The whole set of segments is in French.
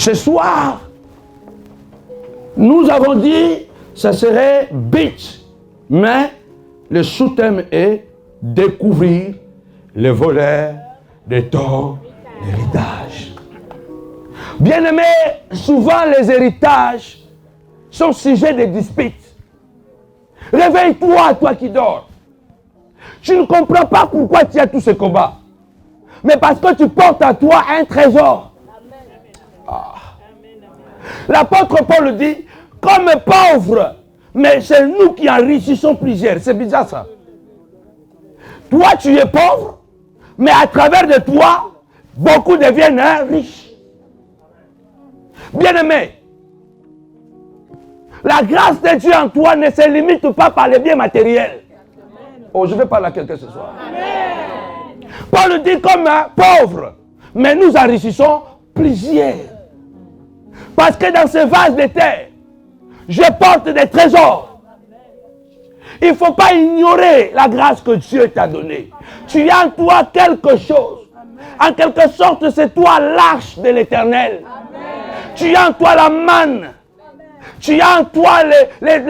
Ce soir, nous avons dit ça serait bit, mais le sous-thème est découvrir les voleurs de ton héritage. Bien-aimés, souvent les héritages sont sujets de disputes. Réveille-toi, toi qui dors. Tu ne comprends pas pourquoi tu as tous ces combats. Mais parce que tu portes à toi un trésor. Ah. L'apôtre Paul dit, comme pauvre, mais c'est nous qui enrichissons plusieurs. C'est bizarre ça. Toi, tu es pauvre, mais à travers de toi, beaucoup deviennent riches. Bien-aimé, la grâce de Dieu en toi ne se limite pas par les biens matériels. Oh, je vais parler à quelqu'un ce soir. Amen. Paul dit comme pauvre, mais nous enrichissons plusieurs. Parce que dans ce vase de terre, je porte des trésors. Il ne faut pas ignorer la grâce que Dieu t'a donnée. Tu as en toi quelque chose. En quelque sorte, c'est toi l'arche de l'Éternel. Tu as en toi la manne. Tu as en toi les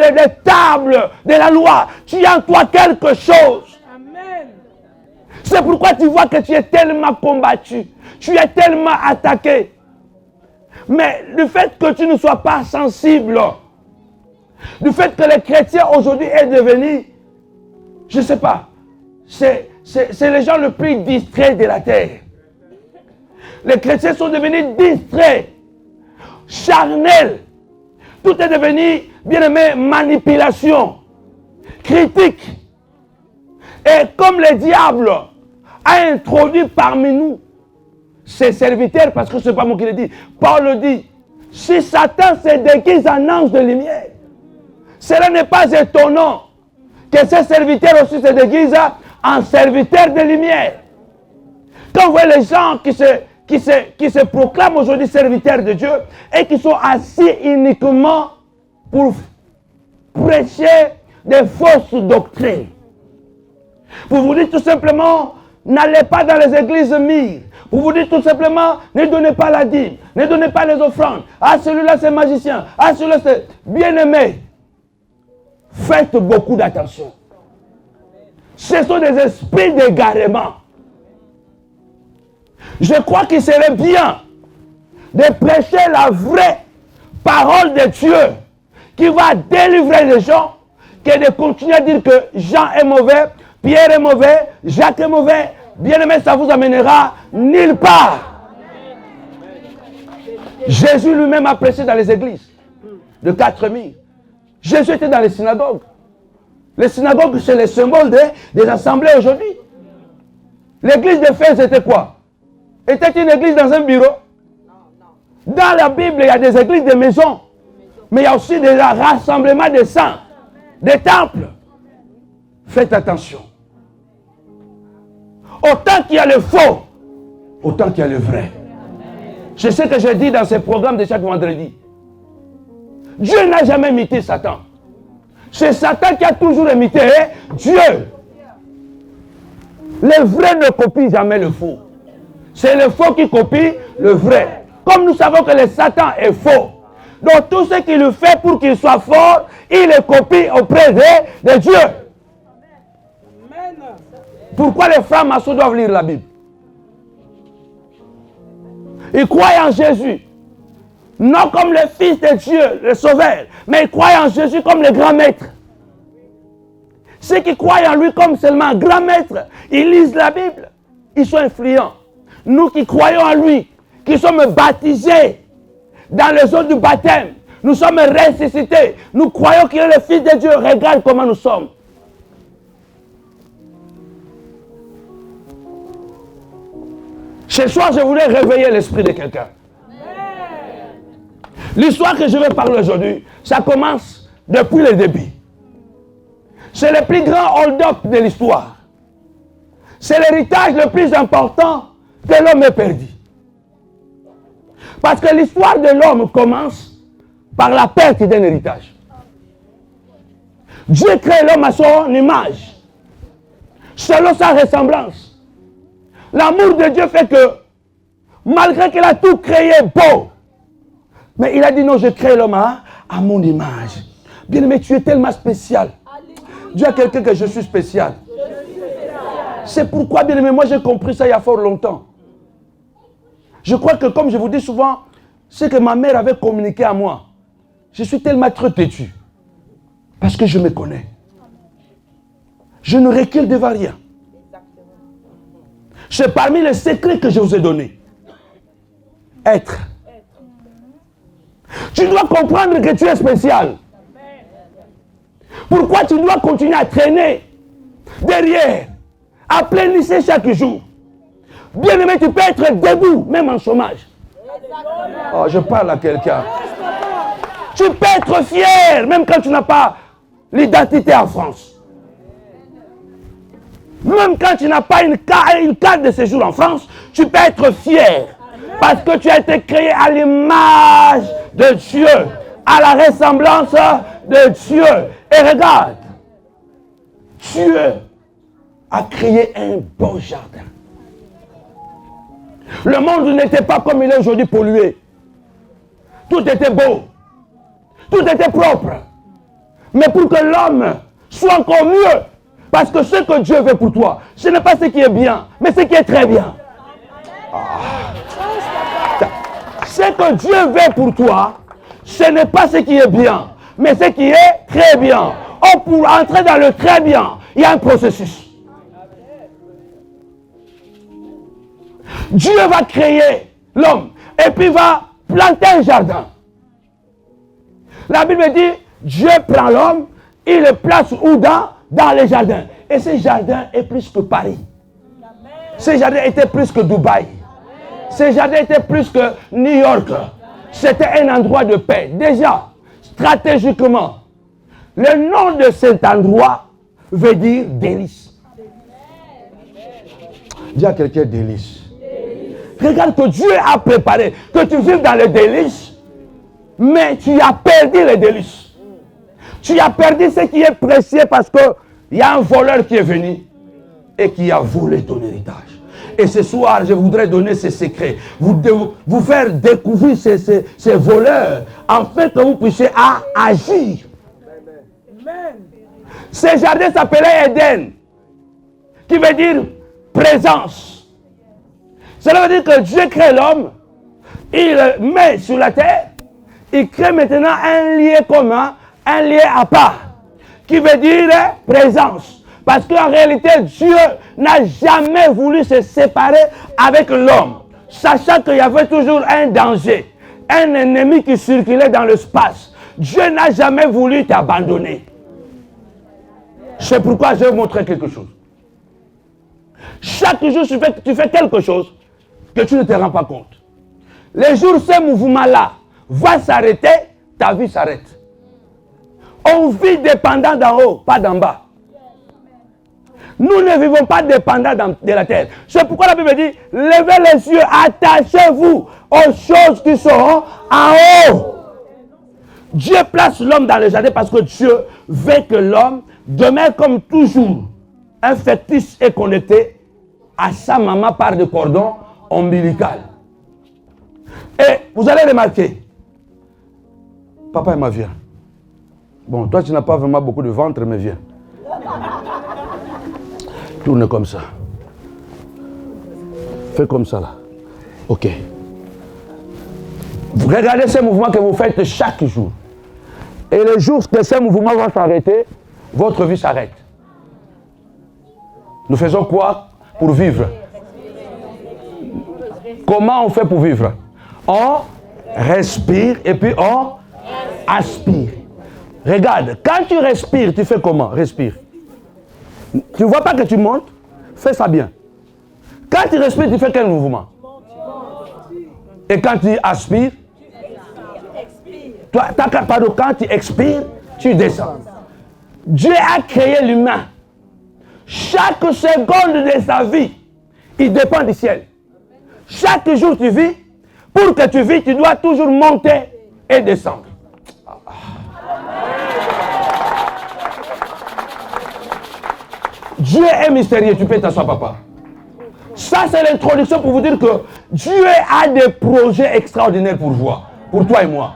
tables de la loi. Tu as en toi quelque chose. C'est pourquoi tu vois que tu es tellement combattu. Tu es tellement attaqué. Mais le fait que tu ne sois pas sensible, du fait que les chrétiens aujourd'hui est devenu, je ne sais pas, c'est les gens les plus distraits de la terre. Les chrétiens sont devenus distraits, charnels. Tout est devenu, bien aimé, manipulation, critique. Et comme le diable a introduit parmi nous ses serviteurs, parce que ce n'est pas moi qui le dis, Paul le dit, si Satan se déguise en ange de lumière, cela n'est pas étonnant que ses serviteurs aussi se déguisent en serviteurs de lumière. Quand vous voyez les gens qui se proclament aujourd'hui serviteurs de Dieu et qui sont assis uniquement pour prêcher des fausses doctrines. Vous vous dites tout simplement, n'allez pas dans les églises mires. Vous vous dites tout simplement, ne donnez pas la dîme, ne donnez pas les offrandes. Ah, celui-là c'est magicien, ah, celui-là c'est bien-aimé. Faites beaucoup d'attention. Ce sont des esprits d'égarement. Je crois qu'il serait bien de prêcher la vraie parole de Dieu qui va délivrer les gens que de continuer à dire que Jean est mauvais, Pierre est mauvais, Jacques est mauvais. Bien-aimé, ça vous amènera nulle part. Jésus lui-même a prêché dans les églises de 4000. Jésus était dans les synagogues. Les synagogues, c'est le symbole des assemblées aujourd'hui. L'église d'Éphèse, c'était quoi? Était une église dans un bureau? Dans la Bible, il y a des églises de maisons. Mais il y a aussi des rassemblements de saints, des temples. Faites attention. Autant qu'il y a le faux, autant qu'il y a le vrai. C'est ce que je dis dans ces programmes de chaque vendredi. Dieu n'a jamais imité Satan. C'est Satan qui a toujours imité Dieu. Le vrai ne copie jamais le faux. C'est le faux qui copie le vrai. Comme nous savons que le Satan est faux. Donc tout ce qu'il fait pour qu'il soit fort, il le copie auprès de Dieu. Pourquoi les frères maçons doivent lire la Bible? Ils croient en Jésus. Non comme le Fils de Dieu, le Sauveur, mais ils croient en Jésus comme le grand maître. Ceux qui croient en lui comme seulement grand maître, ils lisent la Bible, ils sont influents. Nous qui croyons en lui, qui sommes baptisés dans les eaux du baptême, nous sommes ressuscités, nous croyons qu'il est le Fils de Dieu, regarde comment nous sommes. Ce soir, je voulais réveiller l'esprit de quelqu'un. L'histoire que je vais parler aujourd'hui, ça commence depuis le début. C'est le plus grand hold-up de l'histoire. C'est l'héritage le plus important que l'homme ait perdu. Parce que l'histoire de l'homme commence par la perte d'un héritage. Dieu crée l'homme à son image, selon sa ressemblance. L'amour de Dieu fait que, malgré qu'il a tout créé beau, Mais il a dit non, je crée l'homme à mon image. Bien-aimé, tu es tellement spécial. Dis à quelqu'un que je suis spécial. C'est pourquoi, bien-aimé, moi j'ai compris ça il y a fort longtemps. Je crois que, comme je vous dis souvent, ce que ma mère avait communiqué à moi, je suis tellement trop têtu. Parce que je me connais. Je ne recule devant rien. C'est parmi les secrets que je vous ai donnés. Être. Tu dois comprendre que tu es spécial. Pourquoi tu dois continuer à traîner derrière, à plénisser chaque jour? Bien-aimé, tu peux être debout, même en chômage. Oh, je parle à quelqu'un. Tu peux être fier, même quand tu n'as pas l'identité en France. Même quand tu n'as pas une carte de séjour en France, tu peux être fier. Parce que tu as été créé à l'image de Dieu, à la ressemblance de Dieu. Et regarde, Dieu a créé un beau jardin. Le monde n'était pas comme il est aujourd'hui pollué. Tout était beau. Tout était propre. Mais pour que l'homme soit encore mieux, parce que ce que Dieu veut pour toi, ce n'est pas ce qui est bien, mais ce qui est très bien. Ce que Dieu veut pour toi, ce n'est pas ce qui est bien, mais ce qui est très bien. Or, pour entrer dans le très bien, il y a un processus. Dieu va créer l'homme et puis va planter un jardin. La Bible dit, Dieu prend l'homme, il le place où dans les jardins. Et ce jardin est plus que Paris. Ce jardin était plus que Dubaï. Ce jardin était plus que New York. C'était un endroit de paix. Déjà, stratégiquement, le nom de cet endroit veut dire délice. Dis à quelqu'un délice. Regarde que Dieu a préparé, que tu vives dans les délices, mais tu as perdu les délices. Tu as perdu ce qui est précieux parce qu'il y a un voleur qui est venu et qui a volé ton héritage. Et ce soir, je voudrais donner ces secrets, vous faire découvrir ces voleurs, afin que vous puissiez agir. Amen. Ce jardin s'appelait Éden, qui veut dire présence. Cela veut dire que Dieu crée l'homme, il le met sur la terre, il crée maintenant un lien commun, un lien à part, qui veut dire présence. Parce qu'en réalité, Dieu n'a jamais voulu se séparer avec l'homme, sachant qu'il y avait toujours un danger, un ennemi qui circulait dans l'espace. Dieu n'a jamais voulu t'abandonner. C'est pourquoi je vais vous montrer quelque chose. Chaque jour, tu fais quelque chose que tu ne te rends pas compte. Les jours, ce mouvement-là va s'arrêter, ta vie s'arrête. On vit dépendant d'en haut, pas d'en bas. Nous ne vivons pas dépendants de la terre. C'est pourquoi la Bible dit, levez les yeux, attachez-vous aux choses qui sont en haut. Dieu place l'homme dans le jardin parce que Dieu veut que l'homme demeure comme toujours un fœtus et connecté à sa maman par des cordons ombilicaux. Et vous allez remarquer, papa et ma viens. Bon, toi tu n'as pas vraiment beaucoup de ventre, mais viens. Tourne comme ça. Fais comme ça là. Ok. Vous regardez ces mouvements que vous faites chaque jour. Et le jour que ces mouvements vont s'arrêter, votre vie s'arrête. Nous faisons quoi pour vivre? Comment on fait pour vivre? On respire et puis on aspire. Regarde, quand tu respires, tu fais comment? Respire. Tu ne vois pas que tu montes? Fais ça bien. Quand tu respires, tu fais quel mouvement? Et quand tu aspires? Pardon, quand tu expires, tu descends. Dieu a créé l'humain. Chaque seconde de sa vie, il dépend du ciel. Chaque jour tu vis, pour que tu vis, tu dois toujours monter et descendre. Dieu est mystérieux, tu peux t'asseoir, papa. Ça, c'est l'introduction pour vous dire que Dieu a des projets extraordinaires pour pour toi et moi.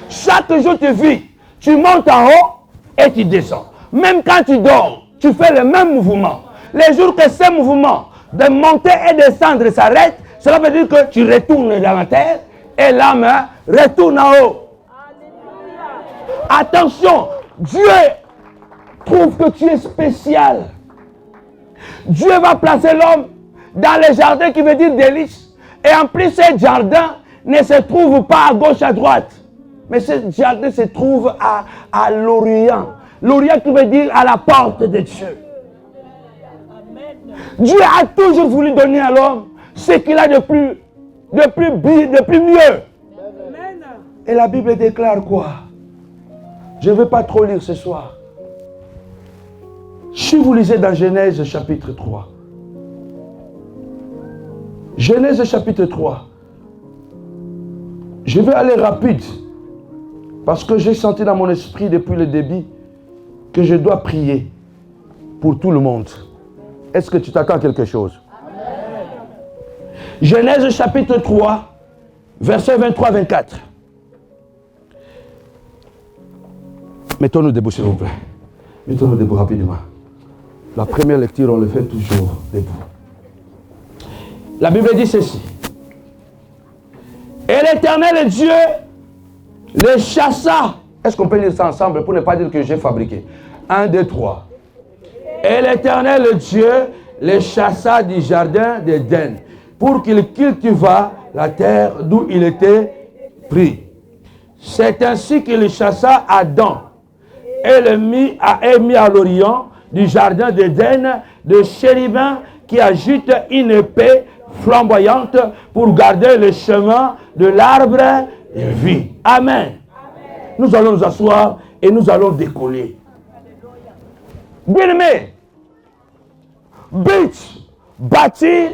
Chaque jour tu vis, tu montes en haut et tu descends. Même quand tu dors, tu fais le même mouvement. Les jours que ce mouvement de monter et descendre s'arrête, cela veut dire que tu retournes dans la terre et l'âme retourne en haut. Attention, Dieu trouve que tu es spécial. Dieu va placer l'homme dans les jardins qui veut dire délices. Et en plus, ce jardin ne se trouve pas à gauche, à droite. Mais ce jardin se trouve à l'Orient. L'Orient qui veut dire à la porte de Dieu. Dieu a toujours voulu donner à l'homme ce qu'il a de plus mieux. Et la Bible déclare quoi? Je ne vais pas trop lire ce soir. Si vous lisez dans Genèse chapitre 3. Genèse chapitre 3. Je vais aller rapide. Parce que j'ai senti dans mon esprit depuis le début que je dois prier pour tout le monde. Est-ce que tu t'attends à quelque chose? Amen. Genèse chapitre 3, versets 23-24. Mettons-nous debout, s'il vous plaît. Mettons-nous debout rapidement. La première lecture, on le fait toujours debout. La Bible dit ceci. Et l'Éternel Dieu les chassa. Est-ce qu'on peut lire ça ensemble pour ne pas dire que j'ai fabriqué? 1, 2, 3. Et l'Éternel Dieu les chassa du jardin d'Éden pour qu'il cultivât la terre d'où il était pris. C'est ainsi qu'il chassa Adam et le mit à l'orient du jardin d'Éden de chérubins qui agitent une épée flamboyante pour garder le chemin de l'arbre de vie. Amen. Amen. Nous allons nous asseoir et nous allons décoller. Bien-aimé, but, bâtir,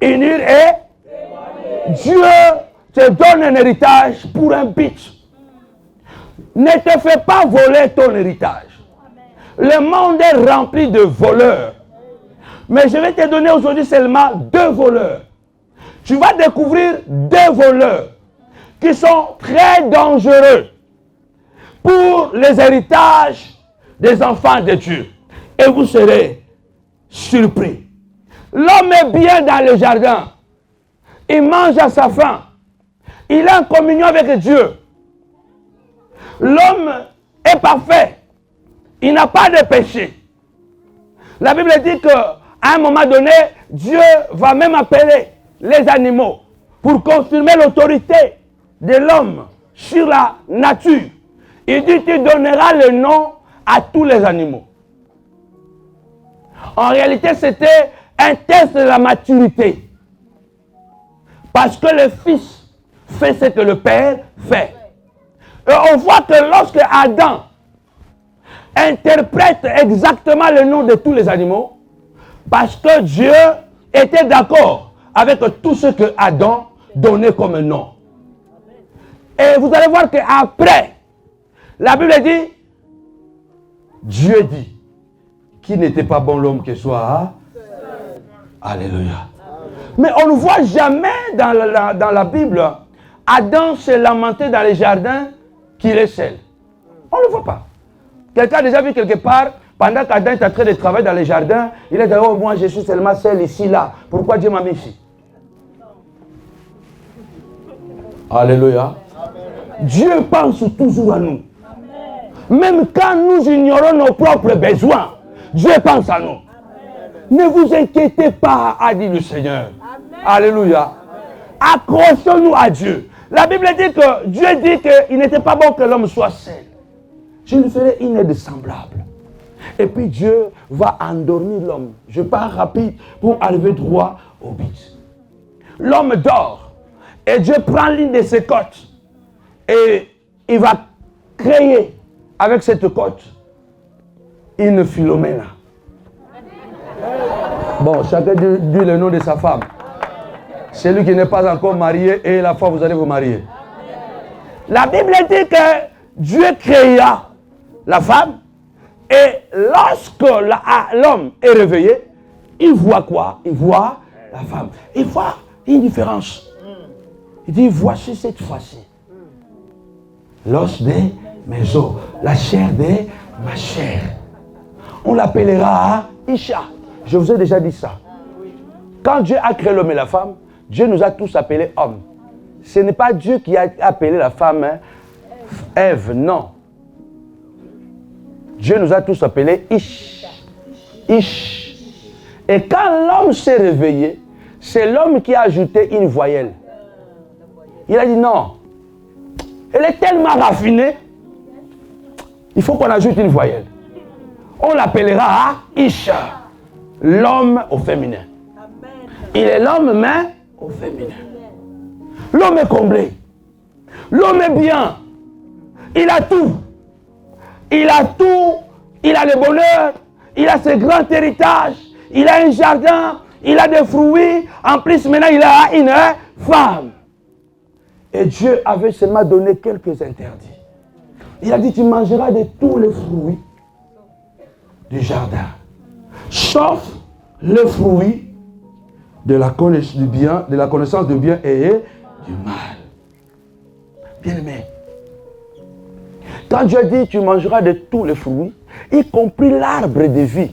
unir et Dieu te donne un héritage pour un but. Ne te fais pas voler ton héritage. Le monde est rempli de voleurs. Mais je vais te donner aujourd'hui seulement 2 voleurs. Tu vas découvrir 2 voleurs qui sont très dangereux pour les héritages des enfants de Dieu. Et vous serez surpris. L'homme est bien dans le jardin. Il mange à sa faim. Il est en communion avec Dieu. L'homme est parfait. Il n'a pas de péché. La Bible dit qu'à un moment donné, Dieu va même appeler les animaux pour confirmer l'autorité de l'homme sur la nature. Il dit, tu donneras le nom à tous les animaux. En réalité, c'était un test de la maturité. Parce que le fils fait ce que le père fait. Et on voit que lorsque Adam interprète exactement le nom de tous les animaux, parce que Dieu était d'accord avec tout ce que Adam donnait comme nom. Et vous allez voir qu'après, la Bible dit, Dieu dit, qu'il n'était pas bon l'homme que soit. Alléluia. Mais on ne voit jamais dans la Bible Adam se lamenter dans les jardins qu'il est seul. On ne le voit pas. Quelqu'un a déjà vu quelque part, pendant qu'Adam est en train de travailler dans les jardins, il est dit, oh, moi je suis seulement seul ici, là. Pourquoi Dieu m'a mis ici? Alléluia. Dieu pense toujours à nous. Même quand nous ignorons nos propres besoins, Dieu pense à nous. Ne vous inquiétez pas, a dit le Seigneur. Alléluia. Accrochons-nous à Dieu. La Bible dit que Dieu dit qu'il n'était pas bon que l'homme soit seul. Je lui ferai une aide semblable. Et puis Dieu va endormir l'homme. Je pars rapide pour arriver droit au but. L'homme dort. Et Dieu prend l'une de ses côtes. Et il va créer avec cette côte une Philomène. Bon, chacun dit le nom de sa femme. Celui qui n'est pas encore marié et la fois vous allez vous marier. La Bible dit que Dieu créa la femme et lorsque l'homme est réveillé, il voit quoi? Il voit la femme. Il voit une différence. Il dit, voici cette fois-ci. l'os de mes os, la chair de ma chair. On l'appellera Isha. Je vous ai déjà dit ça. Quand Dieu a créé l'homme et la femme, Dieu nous a tous appelés hommes. Ce n'est pas Dieu qui a appelé la femme Ève, non. Dieu nous a tous appelés Ish. Ish. Et quand l'homme s'est réveillé, c'est l'homme qui a ajouté une voyelle. Il a dit non. Elle est tellement raffinée, il faut qu'on ajoute une voyelle. On l'appellera Isha, l'homme au féminin. Il est l'homme, mais au féminin. L'homme est comblé. L'homme est bien. Il a tout. Il a tout. Il a le bonheur. Il a ce grand héritage. Il a un jardin. Il a des fruits. En plus, maintenant, il a une femme. Et Dieu avait seulement donné quelques interdits. Il a dit, tu mangeras de tous les fruits du jardin, sauf le fruit de la connaissance du bien, de la connaissance du bien et du mal. Bien-aimé, quand Dieu dit, tu mangeras de tous les fruits, y compris l'arbre de vie,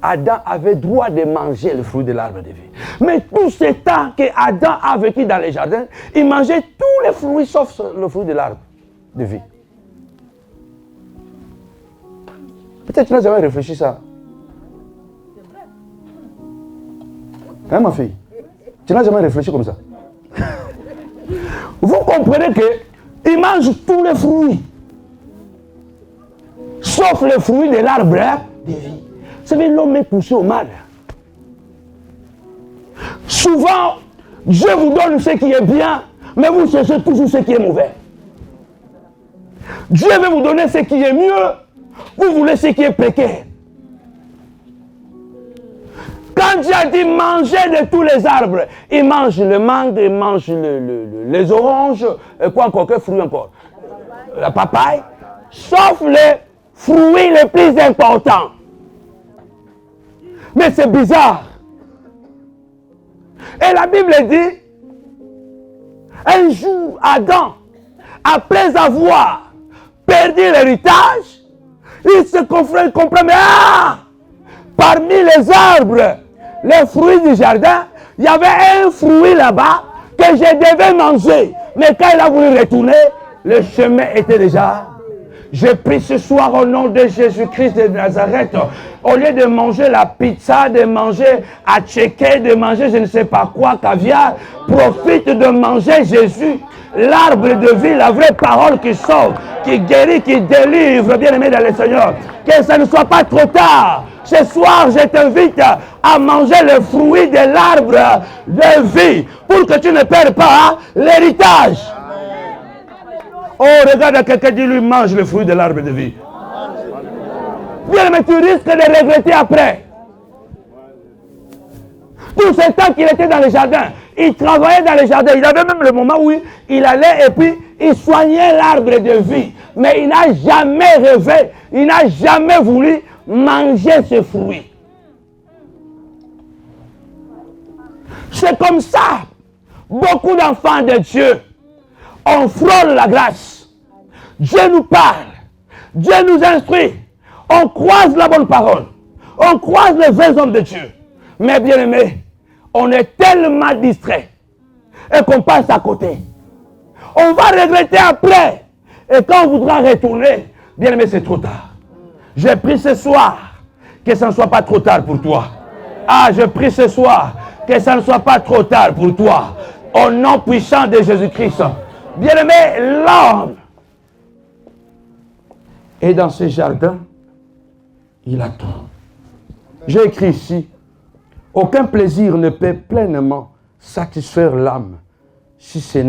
Adam avait droit de manger le fruit de l'arbre de vie. Mais tout ce temps que Adam a vécu dans les jardins, il mangeait tous les fruits sauf le fruit de l'arbre de vie. Peut-être que tu n'as jamais réfléchi à ça. Hein, ma fille? Tu n'as jamais réfléchi comme ça. Vous comprenez qu'il mange tous les fruits, sauf le fruit de l'arbre de vie. Vous savez, l'homme est poussé au mal. Souvent, Dieu vous donne ce qui est bien, mais vous cherchez toujours ce qui est mauvais. Dieu veut vous donner ce qui est mieux, vous voulez ce qui est précaire. Quand Dieu a dit manger de tous les arbres, il mange le mangue, il mange les oranges, et quoi encore, quel fruit encore? La papaye, sauf les fruits les plus importants. Mais c'est bizarre. Et la Bible dit, un jour, Adam, après avoir perdu l'héritage, il se comprend, mais parmi les arbres, les fruits du jardin, il y avait un fruit là-bas que je devais manger. Mais quand il a voulu retourner, le chemin était déjà... Je prie ce soir au nom de Jésus-Christ de Nazareth, au lieu de manger la pizza, de manger à checker, de manger je ne sais pas quoi, caviar, profite de manger Jésus, l'arbre de vie, la vraie parole qui sauve, qui guérit, qui délivre, bien aimé dans le Seigneur. Que ça ne soit pas trop tard. Ce soir, je t'invite à manger le fruit de l'arbre de vie pour que tu ne perdes pas l'héritage. Oh, regarde quelqu'un qui lui mange le fruit de l'arbre de vie. Bien, mais tu risques de regretter après. Tout ce temps qu'il était dans le jardin, il travaillait dans le jardin. Il avait même le moment où il allait et puis il soignait l'arbre de vie. Mais il n'a jamais rêvé, il n'a jamais voulu manger ce fruit. C'est comme ça. Beaucoup d'enfants de Dieu, on frôle la grâce. Dieu nous parle. Dieu nous instruit. On croise la bonne parole. On croise les vrais hommes de Dieu. Mais bien aimé, on est tellement distrait et qu'on passe à côté. On va regretter après. Et quand on voudra retourner, bien aimé, c'est trop tard. Je prie ce soir que ça ne soit pas trop tard pour toi. Ah, je prie ce soir que ça ne soit pas trop tard pour toi. Au nom puissant de Jésus-Christ. Bien-aimé, l'homme est dans ce jardin, il attend. J'ai écrit ici, aucun plaisir ne peut pleinement satisfaire l'âme si ce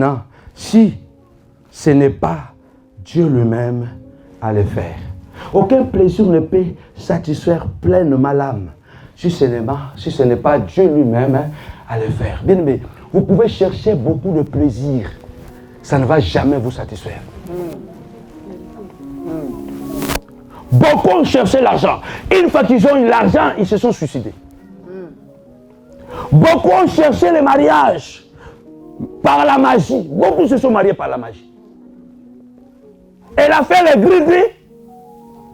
n'est pas Dieu lui-même à le faire. Aucun plaisir ne peut satisfaire pleinement l'âme si ce n'est pas Dieu lui-même à le faire. Bien-aimé, vous pouvez chercher beaucoup de plaisir. Ça ne va jamais vous satisfaire. Beaucoup ont cherché l'argent. Une fois qu'ils ont eu l'argent, ils se sont suicidés. Beaucoup ont cherché le mariage par la magie. Beaucoup se sont mariés par la magie. Elle a fait les gris-gris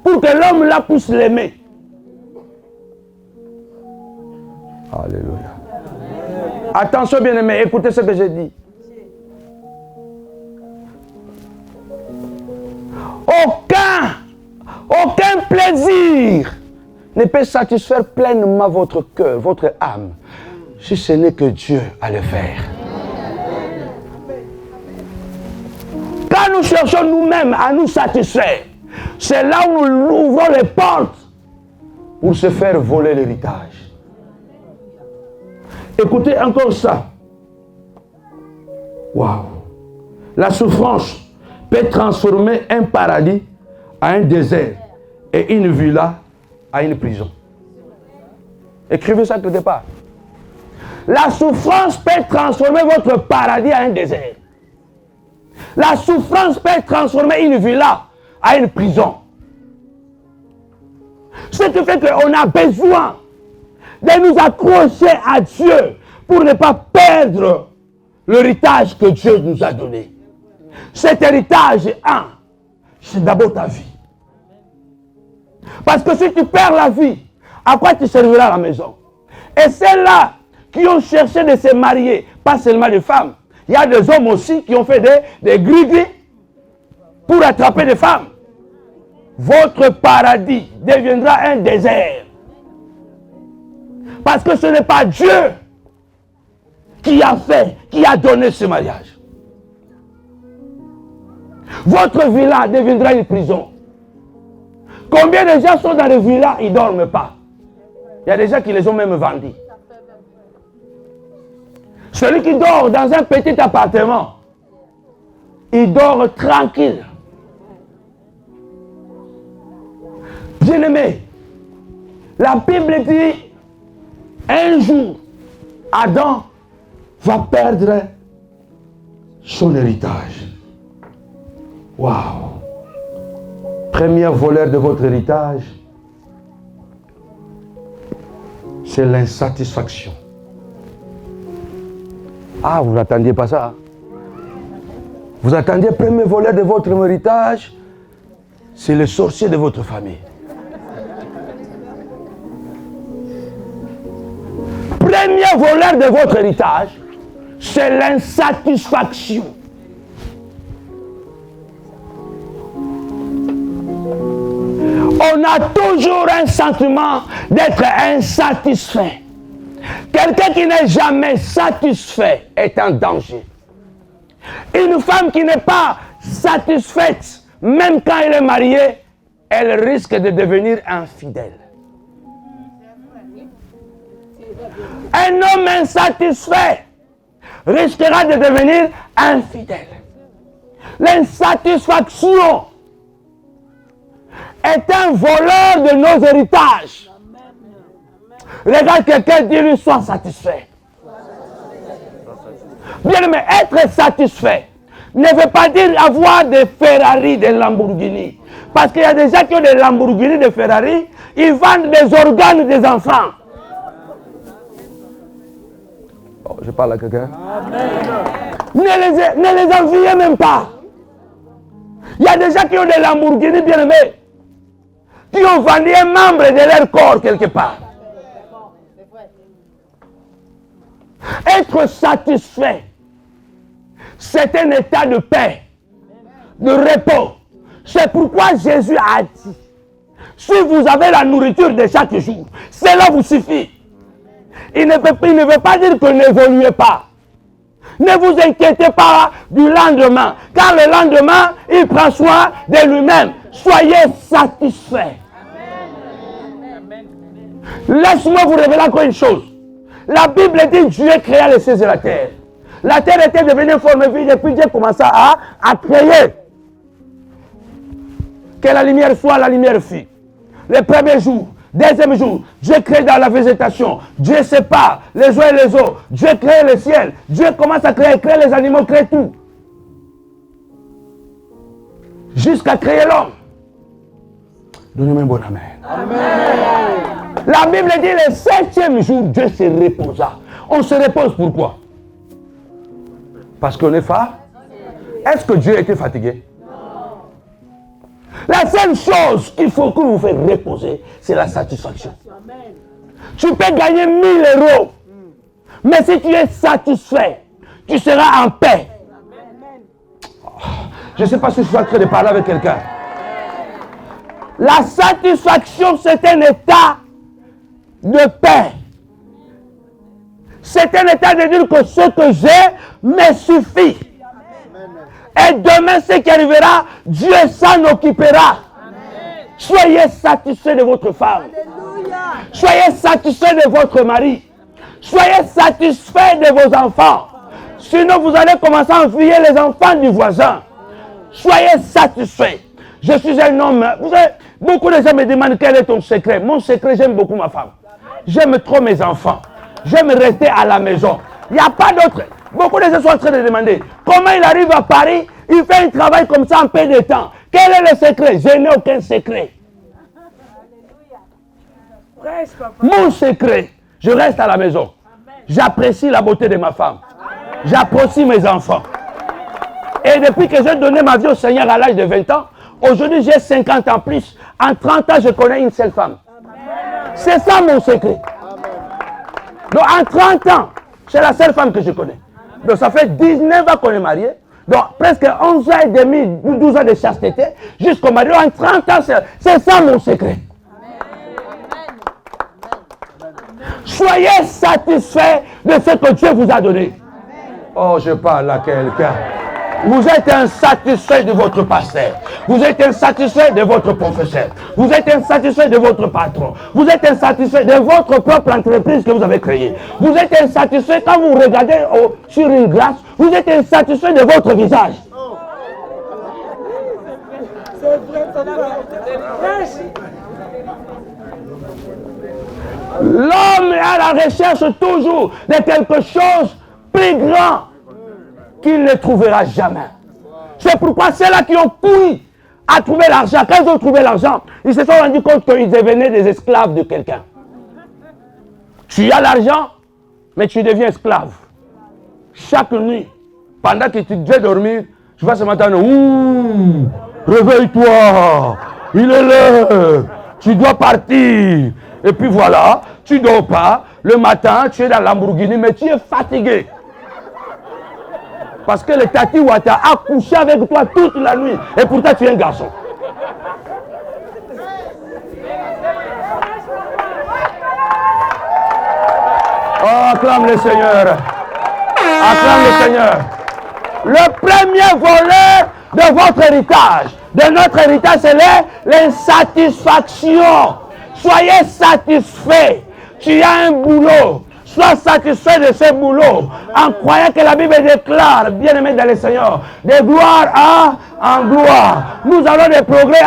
pour que l'homme là puisse l'aimer. Alléluia. Attention bien-aimés, écoutez ce que j'ai dit. Aucun plaisir ne peut satisfaire pleinement votre cœur, votre âme, si ce n'est que Dieu à le faire. Quand nous cherchons nous-mêmes à nous satisfaire, c'est là où nous ouvrons les portes pour se faire voler l'héritage. Écoutez encore ça. Waouh! La souffrance peut transformer un paradis en un désert et une villa en une prison. Écrivez ça quelque part. La souffrance peut transformer votre paradis en un désert. La souffrance peut transformer une villa en une prison. Ce qui fait qu'on a besoin de nous accrocher à Dieu pour ne pas perdre l'héritage que Dieu nous a donné. Cet héritage, c'est d'abord ta vie. Parce que si tu perds la vie, à quoi tu serviras à la maison? Et celles-là qui ont cherché de se marier, pas seulement les femmes, il y a des hommes aussi qui ont fait des gris-gris pour attraper des femmes. Votre paradis deviendra un désert. Parce que ce n'est pas Dieu qui a fait, qui a donné ce mariage. Votre villa deviendra une prison. Combien de gens sont dans les villas, ils ne dorment pas? Il y a des gens qui les ont même vendus. Celui qui dort dans un petit appartement, il dort tranquille. Bien-aimé, la Bible dit, un jour, Adam va perdre son héritage. Waouh! Premier voleur de votre héritage, c'est l'insatisfaction. Ah, vous n'attendiez pas ça? Vous attendiez premier voleur de votre héritage, c'est le sorcier de votre famille. Premier voleur de votre héritage, c'est l'insatisfaction. On a toujours un sentiment d'être insatisfait. Quelqu'un qui n'est jamais satisfait est en danger. Une femme qui n'est pas satisfaite, même quand elle est mariée, elle risque de devenir infidèle. Un homme insatisfait risquera de devenir infidèle. L'insatisfaction est un voleur de nos héritages. Regarde quelqu'un, dis-lui, sois satisfait. Bien aimé, être satisfait ne veut pas dire avoir des Ferrari, des Lamborghini. Parce qu'il y a des gens qui ont des Lamborghini, des Ferrari, ils vendent des organes des enfants. Oh, je parle à quelqu'un. Ne les enviez même pas. Il y a des gens qui ont des Lamborghini, bien aimés, qui ont vendu un membre de leur corps quelque part. Être satisfait, c'est un état de paix, de repos. C'est pourquoi Jésus a dit, si vous avez la nourriture de chaque jour, cela vous suffit. Il ne veut pas dire que n'évoluez pas. Ne vous inquiétez pas du lendemain, car le lendemain, il prend soin de lui-même. Soyez satisfaits. Laisse-moi vous révéler encore une chose. La Bible dit que Dieu créa les cieux et la terre. La terre était devenue forme vide et puis Dieu commença à créer. Que la lumière soit, la lumière fut. Le premier jour, deuxième jour, Dieu crée dans la végétation. Dieu sépare les eaux et les eaux. Dieu crée le ciel. Dieu commence à créer les animaux, crée tout. Jusqu'à créer l'homme. Donnez-moi un bon amen. Amen. La Bible dit le 7e jour, Dieu se reposa. On se repose pourquoi? Parce qu'on est fatigué. Est-ce que Dieu était fatigué? La seule chose qu'il faut que vous faites reposer, c'est la satisfaction. Tu peux gagner 1000 €. Mais si tu es satisfait, tu seras en paix. Je ne sais pas si je suis en train de parler avec quelqu'un. La satisfaction, c'est un état de paix. C'est un état de dire que ce que j'ai me suffit. Et demain, ce qui arrivera, Dieu s'en occupera. Soyez satisfait de votre femme. Soyez satisfait de votre mari. Soyez satisfait de vos enfants. Sinon, vous allez commencer à enfuyer les enfants du voisin. Soyez satisfait. Je suis un homme. Vous savez, beaucoup de gens me demandent quel est ton secret. Mon secret, j'aime beaucoup ma femme. J'aime trop mes enfants. J'aime rester à la maison. Il n'y a pas d'autre. Beaucoup de gens sont en train de demander comment il arrive à Paris. Il fait un travail comme ça en peu de temps. Quel est le secret? Je n'ai aucun secret. Mon secret, je reste à la maison. J'apprécie la beauté de ma femme. J'apprécie mes enfants. Et depuis que j'ai donné ma vie au Seigneur à l'âge de 20 ans, aujourd'hui j'ai 50 ans plus. En 30 ans, je connais une seule femme. C'est ça mon secret. Donc en 30 ans, c'est la seule femme que je connais. Donc ça fait 19 ans qu'on est mariés. Donc presque 11 ans et demi, 12 ans de chasteté, jusqu'au mariage. En 30 ans, c'est ça mon secret. Soyez satisfaits de ce que Dieu vous a donné. Oh, je parle à quelqu'un. Vous êtes insatisfait de votre pasteur. Vous êtes insatisfait de votre professeur. Vous êtes insatisfait de votre patron. Vous êtes insatisfait de votre propre entreprise que vous avez créée. Vous êtes insatisfait quand vous regardez sur une glace. Vous êtes insatisfait de votre visage. L'homme est à la recherche toujours de quelque chose plus grand qu'il ne trouvera jamais. C'est pourquoi ceux-là qui ont couru à trouver l'argent, quand ils ont trouvé l'argent, ils se sont rendus compte qu'ils devenaient des esclaves de quelqu'un. Tu as l'argent, mais tu deviens esclave. Chaque nuit, pendant que tu devais dormir, tu vas ce matin, ouh, réveille-toi, il est l'heure, tu dois partir. Et puis voilà, tu ne dors pas, le matin, tu es dans la Lamborghini, mais tu es fatigué. Parce que le Tati Ouattara a couché avec toi toute la nuit. Et pourtant, tu es un garçon. Oh, acclame le Seigneur. Acclame le Seigneur. Le premier volet de votre héritage, de notre héritage, c'est l'insatisfaction. Soyez satisfaits. Tu as un boulot. Sois satisfait de ce boulot en croyant que la Bible déclare, bien aimé dans le Seigneur, de gloire en gloire. Nous allons de progrès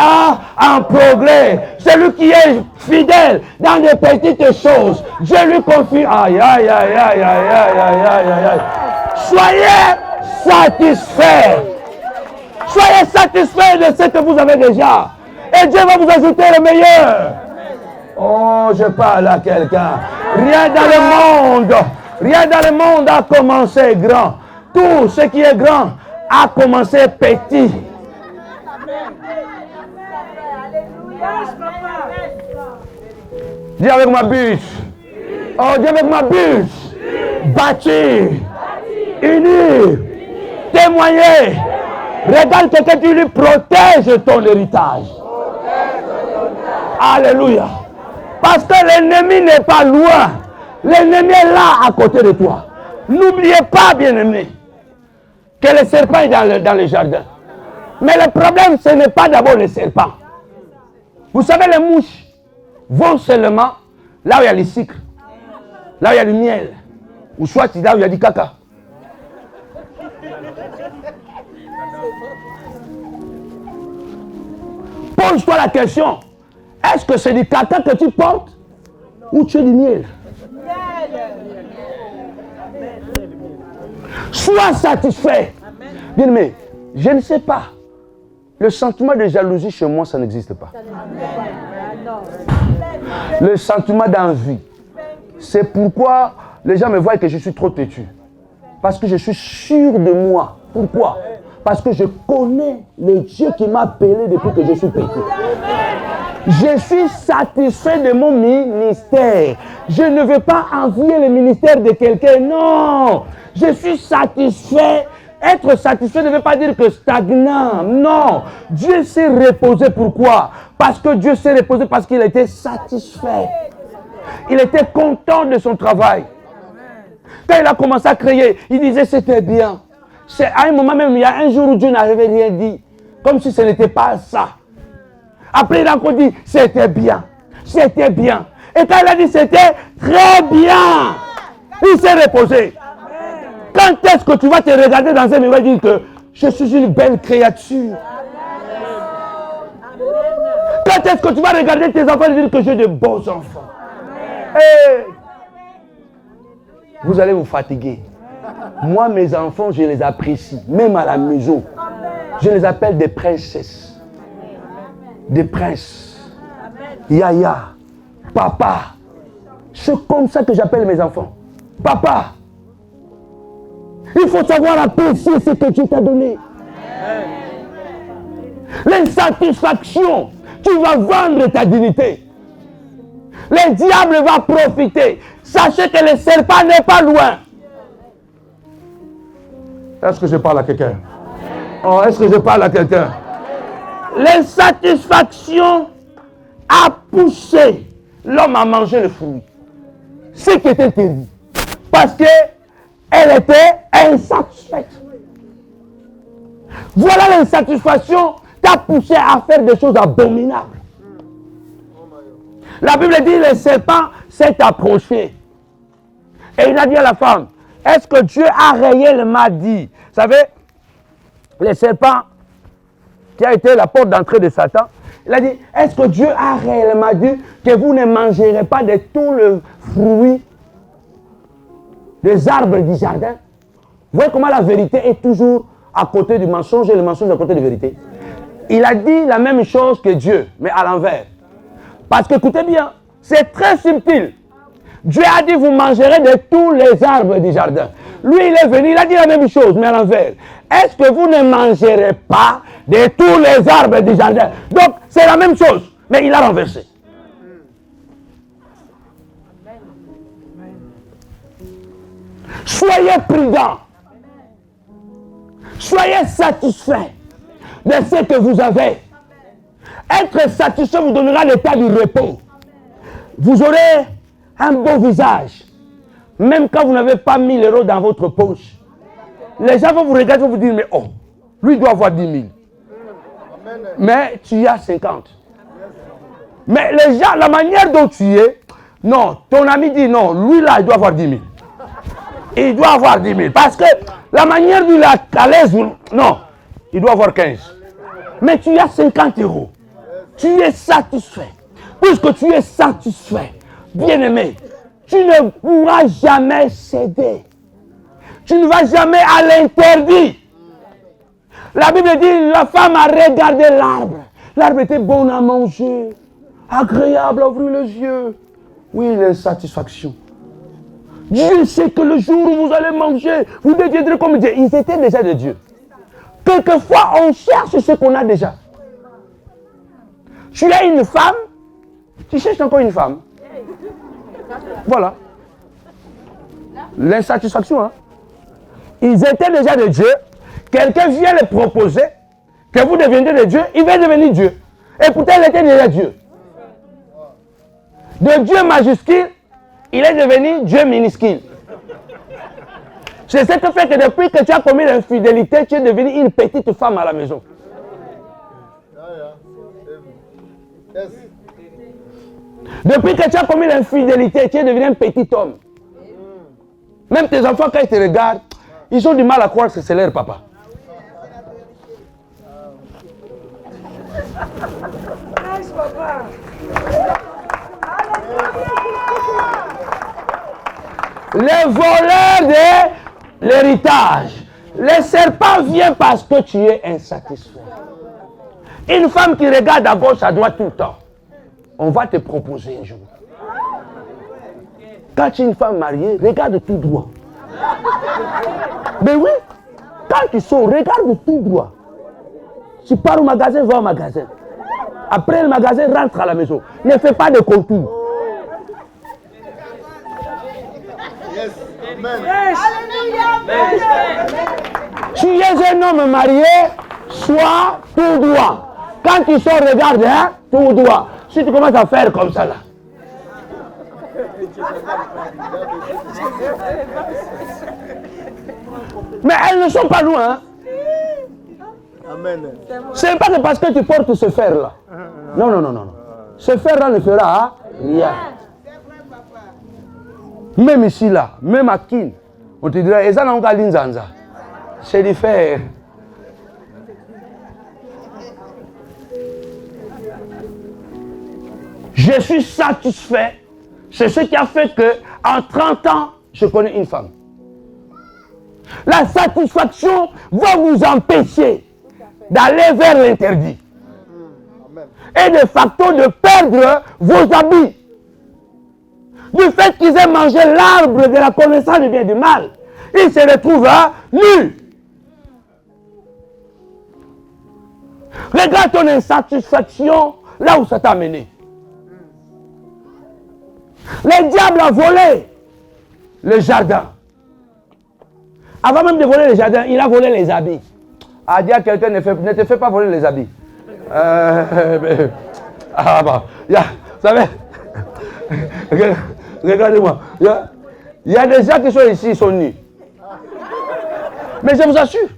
en progrès. Celui qui est fidèle dans les petites choses, Dieu lui confie. Aïe, aïe, aïe, aïe, aïe, aïe, aïe, aïe, aïe. Soyez satisfaits. Soyez satisfaits de ce que vous avez déjà. Et Dieu va vous ajouter le meilleur. Oh, je parle à quelqu'un. Rien dans le monde a commencé grand. Tout ce qui est grand a commencé petit. Dis avec ma bûche. Oh, dis avec ma bûche. Bâtir. Unir. Témoigner. Regarde que tu lui protèges ton héritage. Alléluia. Parce que l'ennemi n'est pas loin. L'ennemi est là à côté de toi. N'oubliez pas, bien-aimé, que le serpent est dans le jardin. Mais le problème, ce n'est pas d'abord le serpent. Vous savez, les mouches vont seulement là où il y a les sucres, là où il y a le miel, ou soit là où il y a du caca. Pose-toi la question. Est-ce que c'est du caca que tu portes ou tu es du miel? Sois satisfait. Bien aimé, je ne sais pas. Le sentiment de jalousie chez moi, ça n'existe pas. Le sentiment d'envie. C'est pourquoi les gens me voient que je suis trop têtu. Parce que je suis sûr de moi. Pourquoi? Parce que je connais le Dieu qui m'a appelé depuis que je suis petit. Je suis satisfait de mon ministère. Je ne veux pas envier le ministère de quelqu'un. Non. Je suis satisfait. Être satisfait ne veut pas dire que stagnant. Non. Dieu s'est reposé. Pourquoi? Parce que Dieu s'est reposé parce qu'il était satisfait. Il était content de son travail. Quand il a commencé à créer, il disait c'était bien. C'est à un moment même, il y a un jour où Dieu n'avait rien dit. Comme si ce n'était pas ça. Après, il a encore dit c'était bien. C'était bien. Et quand il a dit c'était très bien, il s'est reposé. Quand est-ce que tu vas te regarder dans un miroir et dire que je suis une belle créature? Quand est-ce que tu vas regarder tes enfants et dire que j'ai de beaux enfants? Hey. Vous allez vous fatiguer. Moi, mes enfants, je les apprécie. Même à la maison. Je les appelle des princesses. Des princes. Yaya. Papa. C'est comme ça que j'appelle mes enfants. Papa. Il faut savoir apprécier ce que Dieu t'a donné. L'insatisfaction. Tu vas vendre ta dignité. Le diable va profiter. Sachez que le serpent n'est pas loin. Est-ce que je parle à quelqu'un? Oh, est-ce que je parle à quelqu'un? L'insatisfaction a poussé l'homme à manger le fruit. Ce qui était terrible. Parce qu'elle était insatisfaite. Voilà l'insatisfaction t'a poussé à faire des choses abominables. La Bible dit le serpent s'est approché. Et il a dit à la femme, est-ce que Dieu a réellement dit? Vous savez, le serpent qui a été la porte d'entrée de Satan, il a dit, est-ce que Dieu a réellement dit que vous ne mangerez pas de tous les fruits des arbres du jardin? Vous voyez comment la vérité est toujours à côté du mensonge et le mensonge à côté de la vérité? Il a dit la même chose que Dieu, mais à l'envers. Parce que, écoutez bien, c'est très subtil. Dieu a dit, vous mangerez de tous les arbres du jardin. Lui, il est venu, il a dit la même chose, mais à l'envers. Est-ce que vous ne mangerez pas de tous les arbres du jardin? Donc, c'est la même chose, mais il a renversé. Soyez prudents. Soyez satisfaits de ce que vous avez. Être satisfait vous donnera l'état du repos. Vous aurez un beau visage. Même quand vous n'avez pas 1000 euros dans votre poche. Les gens vont vous regarder et vont vous dire, mais oh, lui doit avoir 10 000. Mais tu as 50. Mais les gens, la manière dont tu es, non, ton ami dit non, lui là, il doit avoir 10 000. Il doit avoir 10 000. Parce que la manière dont il est à l'aise, non, il doit avoir 15. Mais tu as 50 euros. Tu es satisfait. Puisque tu es satisfait, bien-aimé, tu ne pourras jamais céder. Tu ne vas jamais à l'interdit. La Bible dit, la femme a regardé l'arbre. L'arbre était bon à manger, agréable à ouvrir les yeux. Oui, l'insatisfaction. Dieu sait que le jour où vous allez manger, vous deviendrez comme Dieu. Ils étaient déjà de Dieu. Quelquefois, on cherche ce qu'on a déjà. Tu as une femme, tu cherches encore une femme. Voilà. L'insatisfaction. Hein? Ils étaient déjà de Dieu. Quelqu'un vient les proposer que vous deviendrez de Dieu. Il va devenir Dieu. Et pourtant, il était déjà Dieu. De Dieu majuscule, il est devenu Dieu minuscule. C'est ce qui fait que depuis que tu as commis l'infidélité, tu es devenu une petite femme à la maison. Depuis que tu as commis l'infidélité, tu es devenu un petit homme. Même tes enfants, quand ils te regardent, ils ont du mal à croire que c'est leur papa. Les voleurs de l'héritage. Le serpent vient parce que tu es insatisfait. Une femme qui regarde à gauche, à droite tout le temps. On va te proposer un jour. Quand tu es une femme mariée, regarde tout droit. Mais oui, Quand tu sors, regarde tout droit. Tu pars au magasin, va au magasin. Après le magasin, rentre à la maison. Ne fais pas de contours. Yes. Amen. Si tu es un homme marié, sois tout droit. Quand tu sors, regarde, hein, tout droit. Si tu commences à faire comme ça là. Mais elles ne sont pas loin. Hein. Amen. C'est pas que parce que tu portes ce fer là. Non, non, non, non. Ce fer là ne fera rien. Même ici là, même à Kin, on te dirait, c'est du fer. Je suis satisfait. C'est ce qui a fait que, en 30 ans, je connais une femme. La satisfaction va vous empêcher d'aller vers l'interdit. Et de facto de perdre vos habits. Du fait qu'ils aient mangé l'arbre de la connaissance du bien et du mal, ils se retrouvent nus. Regarde ton insatisfaction là où ça t'a amené. Le diable a volé le jardin. Avant même de voler le jardin, il a volé les habits. A dit à quelqu'un, ne te fais pas voler les habits. Vous savez, regardez-moi. Il y a des gens qui sont ici, ils sont nus. Mais je vous assure,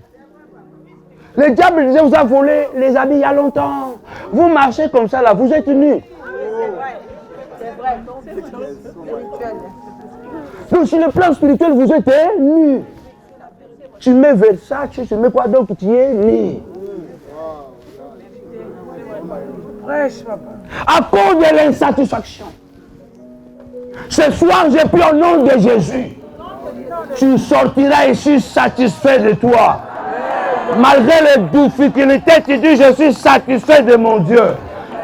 le diable vous a volé les habits il y a longtemps. Vous marchez comme ça là, vous êtes nus. C'est vrai. Donc sur le plan spirituel, vous êtes nus. Tu mets Versace, tu mets quoi donc tu es nu. À cause de l'insatisfaction. Ce soir, j'ai pris au nom de Jésus. Tu sortiras ici satisfait de toi. Malgré les difficultés, tu dis je suis satisfait de mon Dieu.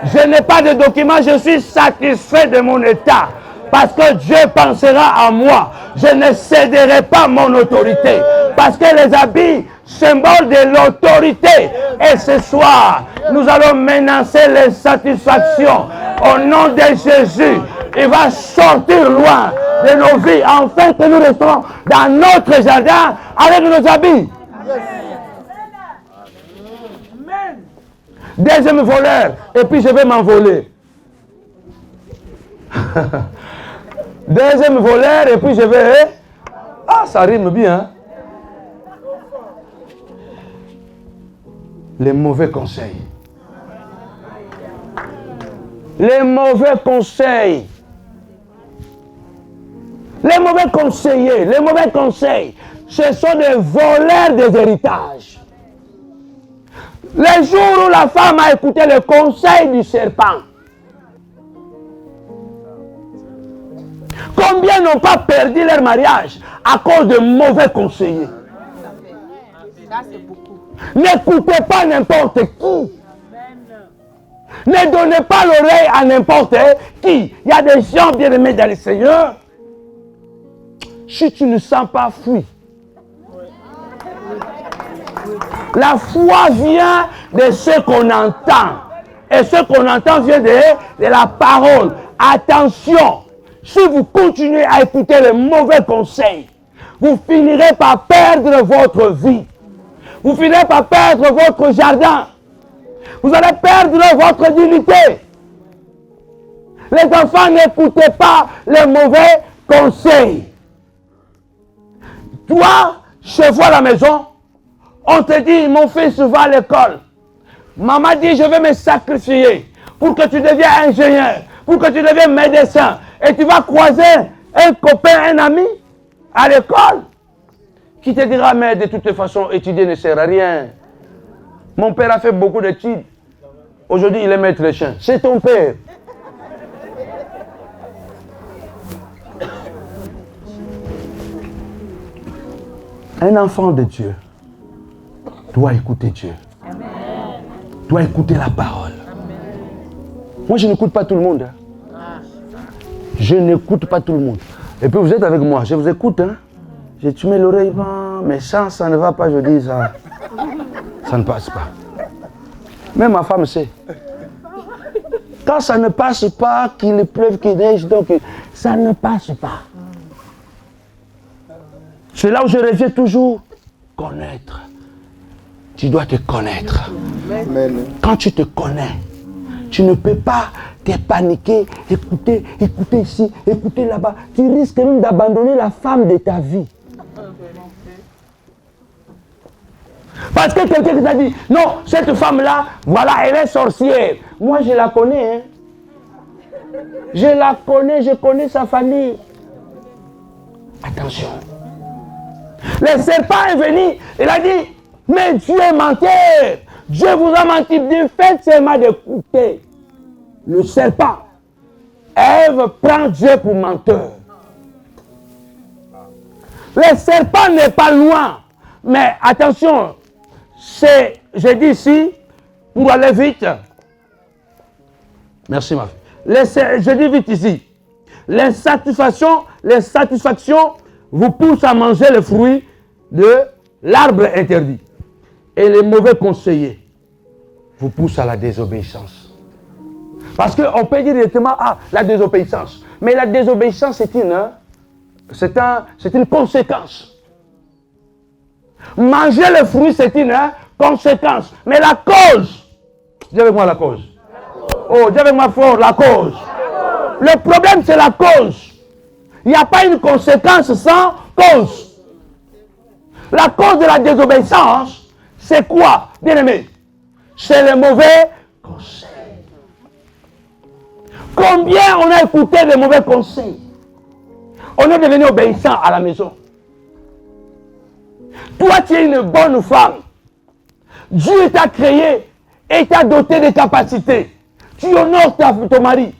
Je n'ai pas de documents, je suis satisfait de mon état. Parce que Dieu pensera à moi. Je ne céderai pas mon autorité. Parce que les habits, symbole de l'autorité. Et ce soir, nous allons menacer les satisfactions. Au nom de Jésus, il va sortir loin de nos vies. Afin que nous restons dans notre jardin avec nos habits. Deuxième voleur, et puis je vais m'envoler. Deuxième voleur, et puis je vais... Ah, ça rime bien. Les mauvais conseils. Les mauvais conseils. Les mauvais conseillers, les mauvais conseils, ce sont des voleurs des héritages. Les jours où la femme a écouté le conseil du serpent, combien n'ont pas perdu leur mariage à cause de mauvais conseillers? Ça, c'est beaucoup. N'écoutez pas n'importe qui. Ne donnez pas l'oreille à n'importe qui. Il y a des gens bien aimés dans le Seigneur. Si tu ne sens pas, fuis. La foi vient de ce qu'on entend. Et ce qu'on entend vient de la parole. Attention, si vous continuez à écouter les mauvais conseils, vous finirez par perdre votre vie. Vous finirez par perdre votre jardin. Vous allez perdre votre dignité. Les enfants, n'écoutez pas les mauvais conseils. Toi, chez vous à la maison, on te dit, mon fils va à l'école. Maman dit, je vais me sacrifier pour que tu deviennes ingénieur, pour que tu deviennes médecin. Et tu vas croiser un copain, un ami à l'école qui te dira, mais de toute façon, étudier ne sert à rien. Mon père a fait beaucoup d'études. Aujourd'hui, il est maître de chien. C'est ton père. Un enfant de Dieu doit écouter Dieu. Amen. Doit écouter la parole. Amen. Moi, je n'écoute pas tout le monde. Hein. Je n'écoute pas tout le monde. Et puis, vous êtes avec moi. Je vous écoute. Hein. Tu mets l'oreille. mais ça ne va pas, je dis ça. Ça ne passe pas. Même ma femme sait. Quand ça ne passe pas, qu'il pleuve, qu'il neige, donc ça ne passe pas. C'est là où je reviens toujours. Connaître. Tu dois te connaître. Amen. Quand tu te connais, tu ne peux pas te paniquer, écouter ici, écouter là-bas. Tu risques même d'abandonner la femme de ta vie. Parce que quelqu'un t'a dit, non, cette femme-là, voilà, elle est sorcière. Moi, je la connais. Hein. Je la connais, je connais sa famille. Attention. Le serpent est venu, il a dit, mais Dieu est menteur. Dieu vous a menti. Du fait seulement d'écouter. Le serpent. Ève prend Dieu pour menteur. Le serpent n'est pas loin. Mais attention, je dis ici, pour aller vite. Merci ma fille. Je dis vite ici. Les satisfactions vous poussent à manger le fruit de l'arbre interdit. Et les mauvais conseillers vous poussent à la désobéissance. Parce qu'on peut dire directement, la désobéissance. Mais la désobéissance, c'est une conséquence. Manger le fruit, c'est une conséquence. Mais la cause, dis avec moi la cause. Oh, dis avec moi fort, la cause. Le problème, c'est la cause. Il n'y a pas une conséquence sans cause. La cause de la désobéissance, c'est quoi, bien-aimé? C'est le mauvais conseil. Combien on a écouté les mauvais conseils? On est devenu obéissant à la maison. Toi, tu es une bonne femme. Dieu t'a créé et t'a doté de capacités. Tu honores ton mari.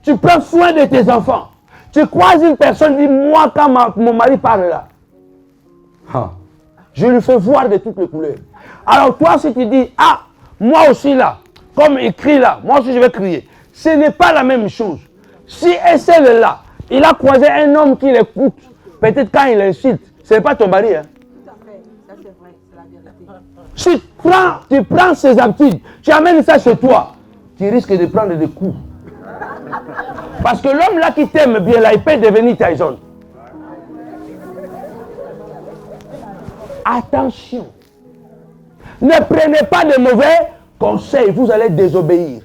Tu prends soin de tes enfants. Tu croises une personne, dis moi quand mon mari parle là. Je lui fais voir de toutes les couleurs. Alors toi, si tu dis, moi aussi là, comme il crie là, moi aussi je vais crier. Ce n'est pas la même chose. Si celle-là, il a croisé un homme qui l'écoute, peut-être quand il insulte, ce n'est pas ton mari. Hein. Tout à fait. Ça, c'est vrai. C'est la vérité. Si tu prends ses habitudes, tu amènes ça chez toi, tu risques de prendre des coups. Parce que l'homme là qui t'aime bien là, il peut devenir Tyson. Attention. Ne prenez pas de mauvais conseils, vous allez désobéir.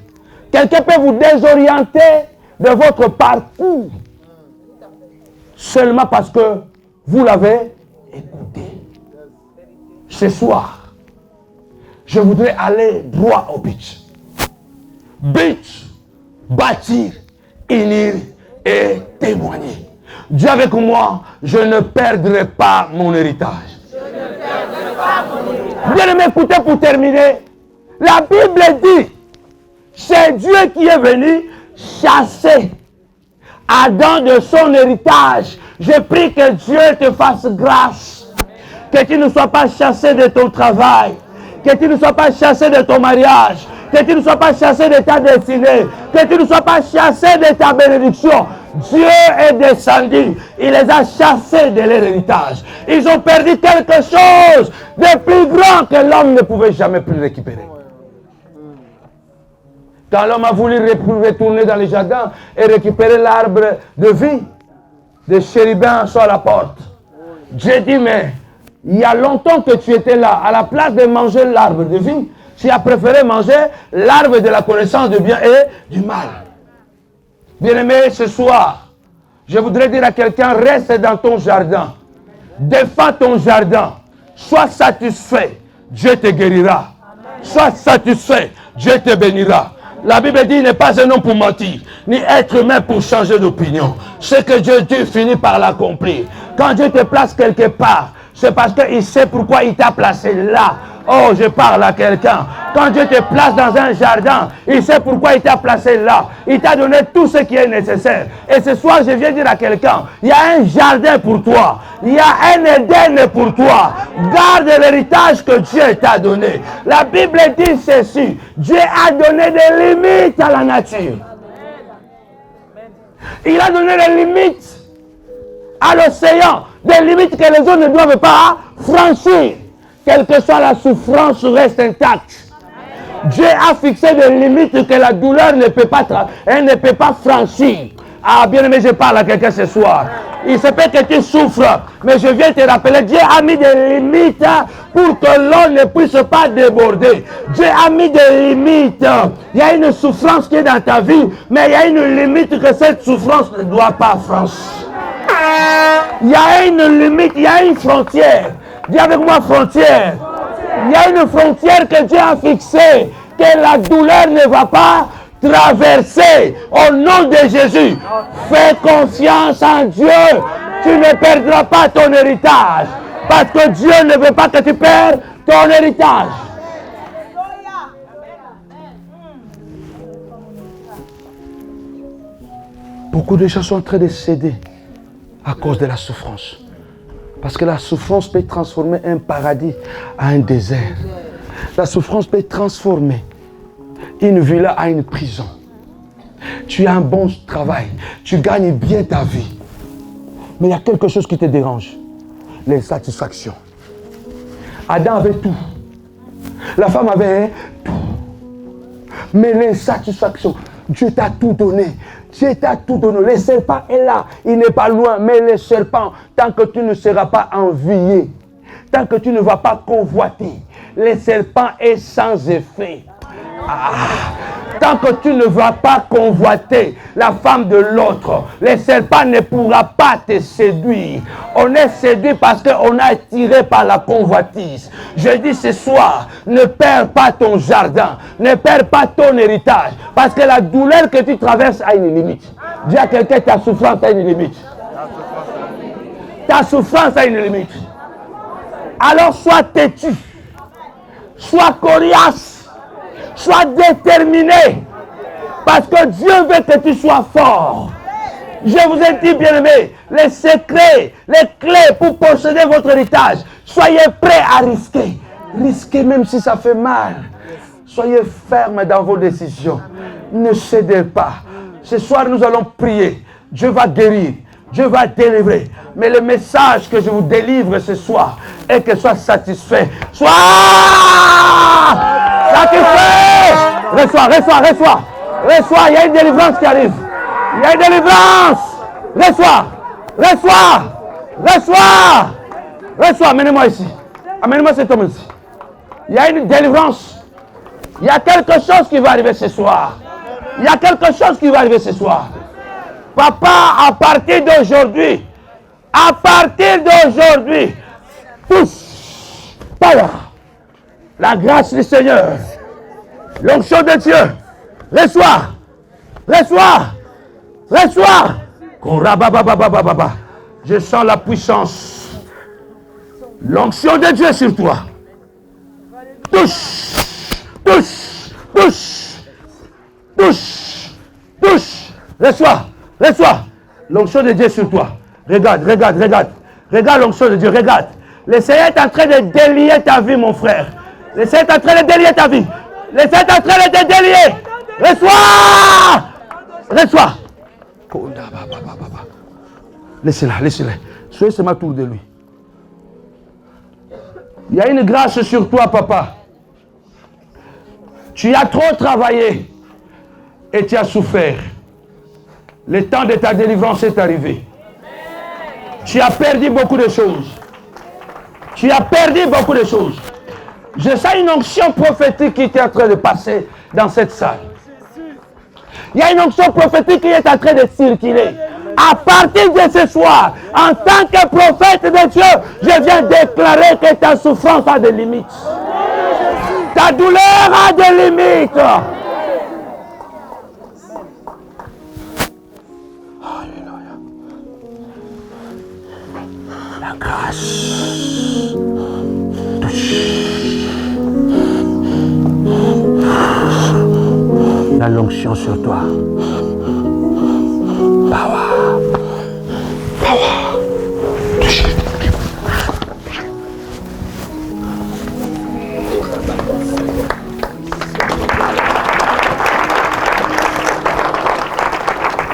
Quelqu'un peut vous désorienter de votre parcours. Seulement parce que vous l'avez écouté. Ce soir, je voudrais aller droit au but. But, bâtir, unir et témoigner. Dieu avec moi, je ne perdrai pas mon héritage. Bien aimé, écoutez pour terminer. La Bible dit, c'est Dieu qui est venu chasser Adam de son héritage. Je prie que Dieu te fasse grâce. Que tu ne sois pas chassé de ton travail. Que tu ne sois pas chassé de ton mariage. Que tu ne sois pas chassé de ta destinée. Que tu ne sois pas chassé de ta bénédiction. Dieu est descendu. Il les a chassés de leur héritage. Ils ont perdu quelque chose de plus grand que l'homme ne pouvait jamais plus récupérer. Quand l'homme a voulu retourner dans les jardins et récupérer l'arbre de vie, des chérubins sont à la porte. Dieu dit, mais il y a longtemps que tu étais là. À la place de manger l'arbre de vie, tu as préféré manger l'arbre de la connaissance du bien et du mal. Bien-aimé, ce soir, je voudrais dire à quelqu'un, reste dans ton jardin. Défends ton jardin. Sois satisfait, Dieu te guérira. Sois satisfait, Dieu te bénira. La Bible dit, il n'est pas un homme pour mentir, ni être humain pour changer d'opinion. Ce que Dieu dit finit par l'accomplir. Quand Dieu te place quelque part, c'est parce qu'il sait pourquoi il t'a placé là. Oh, je parle à quelqu'un. Quand Dieu te place dans un jardin, il sait pourquoi il t'a placé là. Il t'a donné tout ce qui est nécessaire. Et ce soir, je viens dire à quelqu'un, il y a un jardin pour toi. Il y a un Éden pour toi. Garde l'héritage que Dieu t'a donné. La Bible dit ceci. Dieu a donné des limites à la nature. Il a donné des limites à l'océan. Des limites que les autres ne doivent pas franchir. Quelle que soit la souffrance, reste intacte. Dieu a fixé des limites que la douleur ne peut pas, elle ne peut pas franchir. Ah, bien aimé, je parle à quelqu'un ce soir. Il se peut que tu souffres, mais je viens te rappeler, Dieu a mis des limites pour que l'on ne puisse pas déborder. Dieu a mis des limites. Il y a une souffrance qui est dans ta vie, mais il y a une limite que cette souffrance ne doit pas franchir. Il y a une limite, il y a une frontière. Dis avec moi frontière. Il y a une frontière que Dieu a fixée, que la douleur ne va pas traverser. Au nom de Jésus, fais confiance en Dieu. Tu ne perdras pas ton héritage. Parce que Dieu ne veut pas que tu perds ton héritage. Beaucoup de gens sont en train de céder à cause de la souffrance. Parce que la souffrance peut transformer un paradis en un désert. La souffrance peut transformer une villa en une prison. Tu as un bon travail, tu gagnes bien ta vie. Mais il y a quelque chose qui te dérange. L'insatisfaction. Adam avait tout. La femme avait tout. Mais l'insatisfaction, Dieu t'a tout donné. Dieu t'a tout donné. Le serpent est là. Il n'est pas loin. Mais le serpent, tant que tu ne seras pas envié, tant que tu ne vas pas convoiter, le serpent est sans effet. Tant que tu ne vas pas convoiter la femme de l'autre, le serpent ne pourra pas te séduire. On est séduit parce qu'on a attiré par la convoitise. Je dis ce soir, ne perds pas ton jardin, ne perds pas ton héritage, parce que la douleur que tu traverses a une limite. Dis à quelqu'un, ta souffrance a une limite. Ta souffrance a une limite. Alors sois têtu, sois coriace, sois déterminé, parce que Dieu veut que tu sois fort. Je vous ai dit, bien-aimés, les secrets, les clés pour posséder votre héritage. Soyez prêts à risquer. Risquez même si ça fait mal. Soyez fermes dans vos décisions. Ne cédez pas. Ce soir, nous allons prier. Dieu va guérir. Dieu va délivrer. Mais le message que je vous délivre ce soir est que sois satisfait. Sois satisfait. Reçois. Il y a une délivrance qui arrive. Il y a une délivrance. Reçois. Amenez-moi ici. Amenez-moi cet homme ici. Il y a une délivrance. Il y a quelque chose qui va arriver ce soir. Papa, à partir d'aujourd'hui, tous, par la grâce du Seigneur, l'onction de Dieu, reçois. Je sens la puissance, l'onction de Dieu sur toi. Touche. Reçois. L'onction de Dieu sur toi. Regarde l'onction de Dieu, regarde. Le Seigneur est en train de délier ta vie, mon frère. Le Seigneur est en train de délier ta vie. Le Seigneur est en train de te délier. Reçois. Laissez-la. Soyez seulement autour de lui. Il y a une grâce sur toi, papa. Tu as trop travaillé et tu as souffert. Le temps de ta délivrance est arrivé. Tu as perdu beaucoup de choses. Je sens une onction prophétique qui est en train de passer dans cette salle. Il y a une onction prophétique qui est en train de circuler. À partir de ce soir, en tant que prophète de Dieu, je viens déclarer que ta souffrance a des limites. Ta douleur a des limites. Alléluia. La grâce. La l'onction sur toi. Power.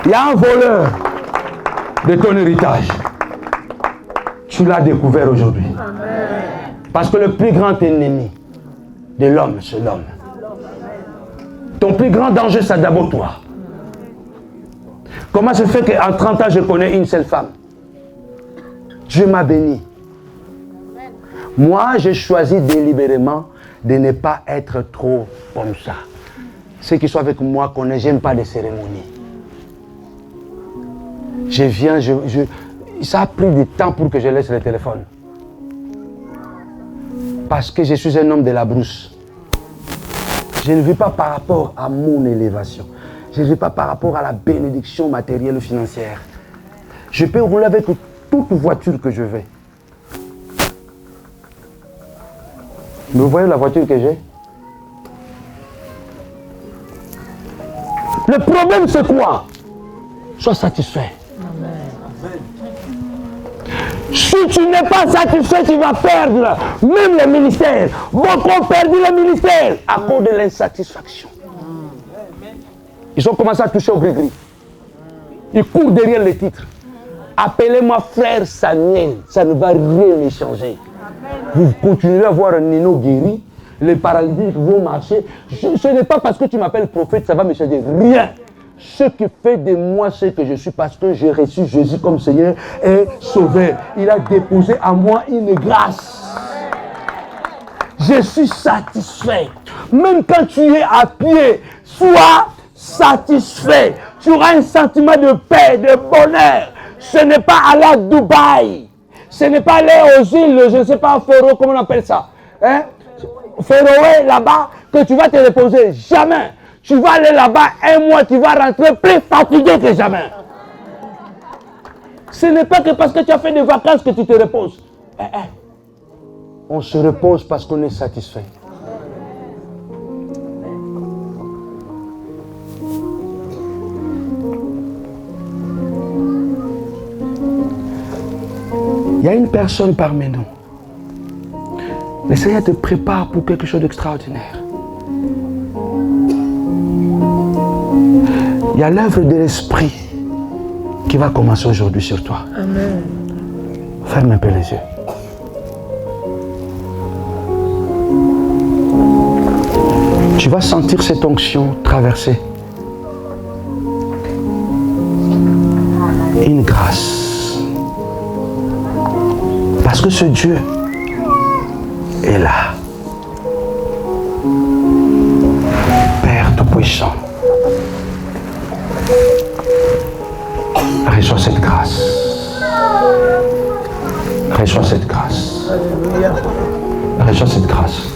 Il y a un voleur de ton héritage Tu l'as découvert aujourd'hui. Parce que le plus grand ennemi de l'homme, c'est l'homme. Ton plus grand danger, c'est d'abord toi. Comment se fait qu'en 30 ans, je connais une seule femme? Dieu m'a béni. Moi, j'ai choisi délibérément de ne pas être trop comme ça. Ceux qui sont avec moi connaissent, j'aime pas les cérémonies. Je viens, ça a pris du temps pour que je laisse le téléphone. Parce que je suis un homme de la brousse. Je ne vis pas par rapport à mon élévation. Je ne vis pas par rapport à la bénédiction matérielle ou financière. Je peux rouler avec toute voiture que je veux. Vous voyez la voiture que j'ai? Le problème c'est quoi? Sois satisfait. Si tu n'es pas satisfait, tu vas perdre même le ministère. Beaucoup ont perdu le ministère à cause de l'insatisfaction. Ils ont commencé à toucher au gris-gris. Ils courent derrière les titres. Appelez-moi frère Samuel, ça ne va rien changer. Vous continuerez à voir un Nino guéri, les paralytiques vont marcher. Ce n'est pas parce que tu m'appelles prophète, ça va me changer. Rien. Ce qui fait de moi ce que je suis, parce que j'ai reçu Jésus comme Seigneur et Sauveur. Il a déposé à moi une grâce. Je suis satisfait. Même quand tu es à pied, sois satisfait. Tu auras un sentiment de paix, de bonheur. Ce n'est pas aller à Dubaï. Ce n'est pas aller aux îles, je ne sais pas, Féroé, comment on appelle ça. Hein? Féroé, là-bas, que tu vas te reposer. Jamais. Tu vas aller là-bas un mois, tu vas rentrer plus fatigué que jamais. Ce n'est pas que parce que tu as fait des vacances que tu te reposes. On se repose parce qu'on est satisfait. Il y a une personne parmi nous. Le Seigneur te prépare pour quelque chose d'extraordinaire. Il y a l'œuvre de l'Esprit qui va commencer aujourd'hui sur toi. Amen. Ferme un peu les yeux. Tu vas sentir cette onction traverser. Une grâce. Parce que ce Dieu est là. Père Tout-Puissant. Reçois cette grâce. Reçois cette grâce. Reçois cette grâce.